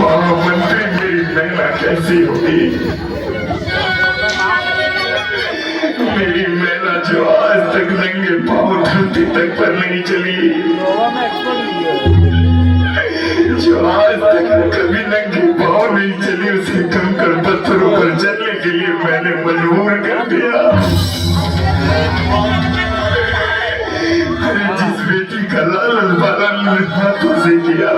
महामंत्री मेरी महिला कैसी होगी? मेरी महिला जो आज तक नंगे पांव धरती तक पर नहीं चली, जो आज तक कभी नंगे पांव नहीं चली, उसे कंकड़ पत्थरों पर चलने के लिए मैंने मजबूर कर दिया। अरे जिस बेटी का लालन पालन हाथों से किया,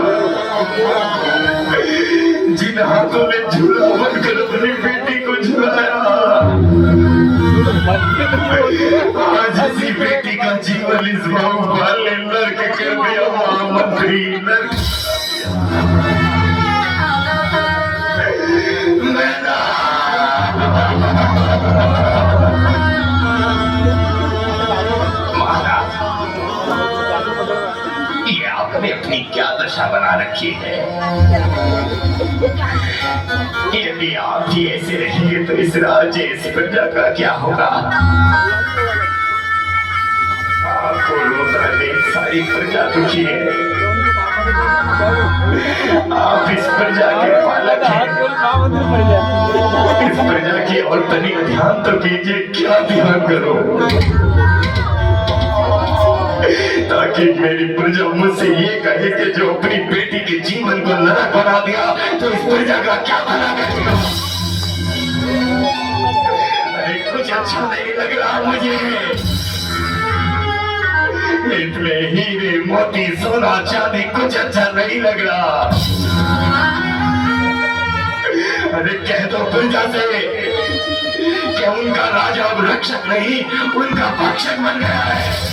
जिन हाथों ने झूला बनकर अपनी बेटी को झुलाया, आज इसी बेटी का जीवन इस बाहुबल ने नर्क कर दिया। महामंत्री नर्क ये आपने अपनी क्या दशा बना रखी है? यदि आप ही ऐसे रहेंगे तो इस राज्य इस प्रजा का क्या होगा? आपको रोजाने सारी प्रजा दुखी है, आप इस प्रजा के पालक हैं। इस प्रजा की और तनिक ध्यान तो कीजिए, क्या ध्यान करो, ताकि मेरी प्रजा मुझसे ये कहे कि जो अपनी बेटी के जीवन को नरक बना दिया तो इस प्रजा का क्या भला करेगा? अरे कुछ अच्छा नहीं लग रहा मुझे। इतने हीरे मोती सोना चांदी कुछ अच्छा नहीं लग रहा। अरे कह दो प्रजा से कि उनका राजा अब रक्षक नहीं, उनका भक्षक बन गया है।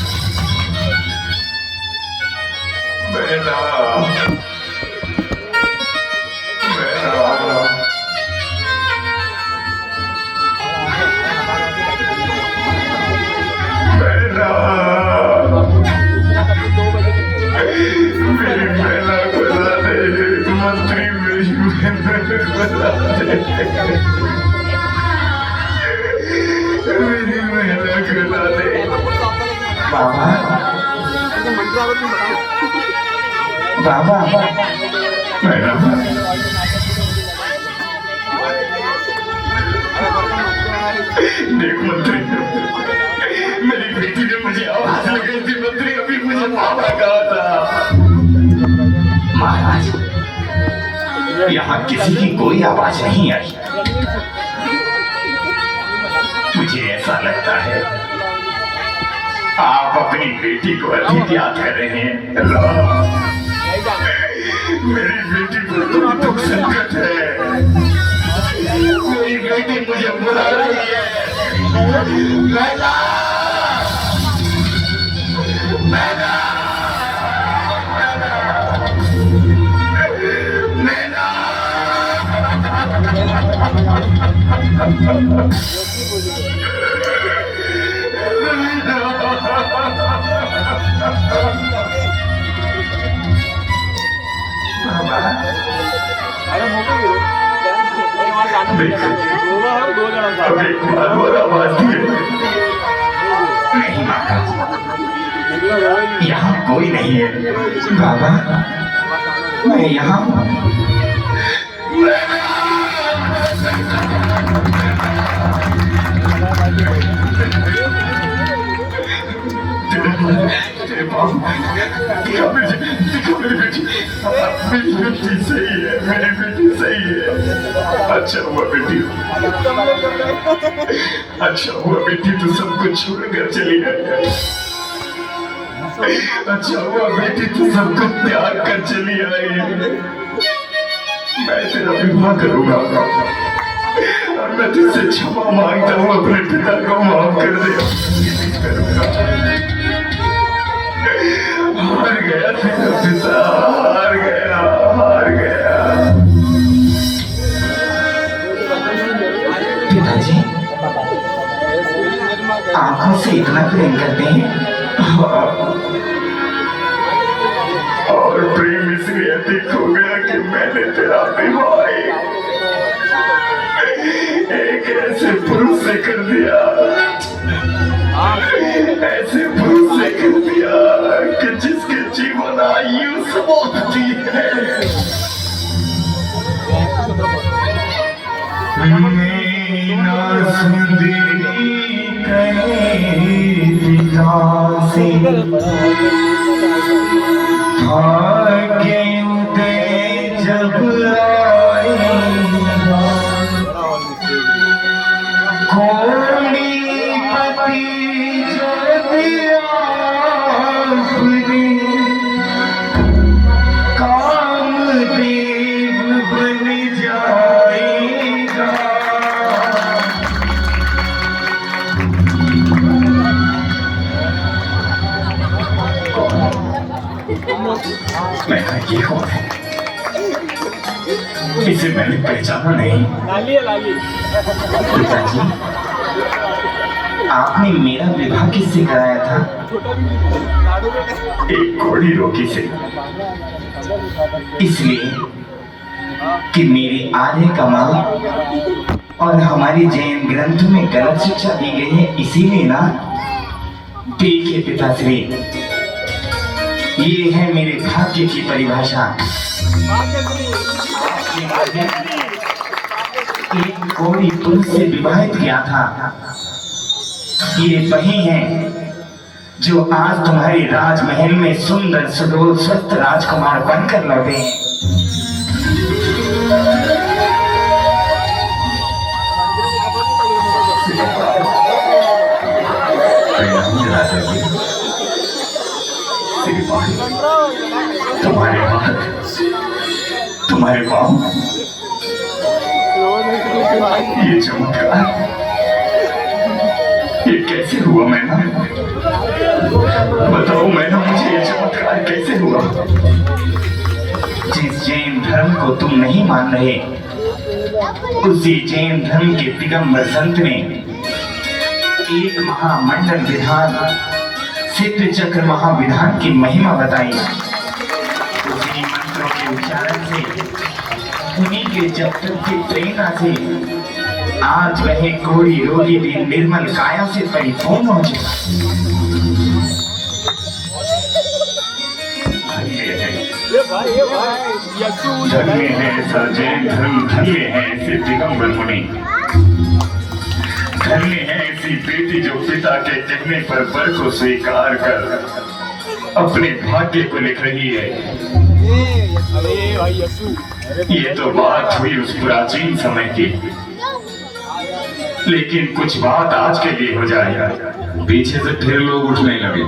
बेटा, मेरी महिला को ला दे, मंत्री मेरी महिला को ला दे, मेरी महिला को ला दे। बाबा, बाबा, मैडम, देख मंत्री, मेरी बेटी ने मुझे आवाज लगाई थी मंत्री, अभी मुझे बाबा कहा था। महाराज, यहाँ किसी की कोई आवाज नहीं आई। मुझे ऐसा लगता है आप अपनी बेटी को अधिक याद कर रहे हैं। मेरी बेटी को कोई दुख संकट है, मेरी बेटी मुझे बुला रही है। मैना, मैना, मैना, यहाँ कोई नहीं है बाबा, मैं यहाँ मेरी बेटी सही है, मेरी बेटी सही है। अच्छा हुआ बेटी, अच्छा हुआ बेटी, तू सब कुछ छोड़कर चली गई। अच्छा हुआ बेटी, तू सब कुछ त्याग कर चली आई। मैं तेरा विवाह करूंगा और मैं तुझसे क्षमा मांगता हूँ, अपने पिता को माफ कर दे। हार गया तेरा पिता, हार गया, हार गया। पिताजी आंखों से इतना प्रेम करते हैं। और प्रेम इसलिए अधिक हो गया कि मैंने तेरा विवाह एक ऐसे पुरुष से कर दिया, ऐसे पुरुष से कर दिया कि जिसके जीवन आयु समाप्त ये कौन है? इसे मैंने पहचाना नहीं। पिताजी, आपने मेरा विवाह किससे कराया था? एक घोड़ी रोगी से। इसलिए कि मेरी आर्य कमाल और हमारी जैन ग्रंथ में गलत शिक्षा दी गई है, इसीलिए ना। देखिए पिताश्री, ये है मेरे भाग्य की परिभाषा। एक कोई पुरुष से विवाहित किया था। ये वही हैं जो आज तुम्हारे राजमहल में सुंदर सुडोल स्वस्थ राजकुमार बनकर लौटे हैं। तुम्हारे हाथ, तुम्हारे पाँव, ये चमत्कार, ये कैसे हुआ मैना? बताओ मैना, मुझे ये चमत्कार कैसे हुआ? जिस जैन धर्म को तुम नहीं मान रहे, उसी जैन धर्म के दिगंबर संत ने एक महामंडल विधान, सिद्ध चक्र महाविधान की महिमा बताई। उसी मंत्रों के उच्चारण से, उन्हीं के जप तप की प्रेरणा से आज वह कोई रोगी भी निर्मल काया से परिपूर्ण हो चुका। धन्य है ऐसा जैन धर्म, धन्य है ऐसे दिगंबर मुनि, धन्य है ऐसी बेटी जो पिता के कहने पर वर को स्वीकार कर अपने भाग्य को लिख रही है। ये तो बात हुई उस प्राचीन समय की, लेकिन कुछ बात आज के लिए हो जाएगा। पीछे से फिर लोग उठने लगे।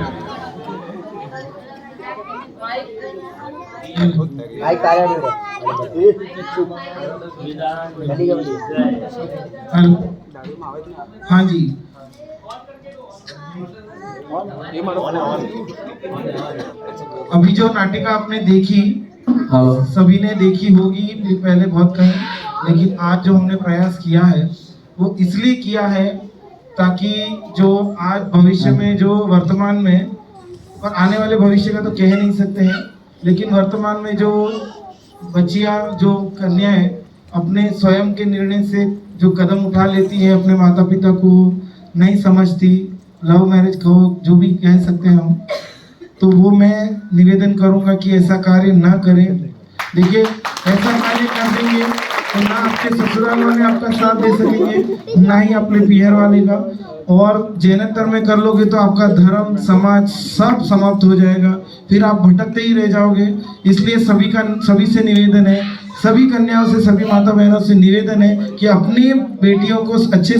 हाँ जी, अभी जो नाटिका आपने देखी, सभी ने देखी होगी पहले बहुत कहीं, लेकिन आज जो हमने प्रयास किया है वो इसलिए किया है ताकि जो आज भविष्य में, जो वर्तमान में और आने वाले भविष्य का तो कह नहीं सकते हैं, लेकिन वर्तमान में जो बच्चियां, जो कन्याएं अपने स्वयं के निर्णय से जो कदम उठा लेती है, अपने माता पिता को नहीं समझती, लव मैरिज कहो जो भी कह सकते हैं हम, तो वो मैं निवेदन करूंगा कि ऐसा कार्य ना करें। देखिए, ऐसा कार्य कर देंगे तो ना आपके ससुराल वाले आपका साथ दे सकेंगे, ना ही अपने पियर वाले का, और जैनतर में कर लोगे तो आपका धर्म, समाज सब समाप्त हो जाएगा, फिर आप भटकते ही रह जाओगे। इसलिए सभी से निवेदन है, सभी कन्याओं से, सभी माता बहनों से निवेदन है कि अपनी बेटियों को अच्छे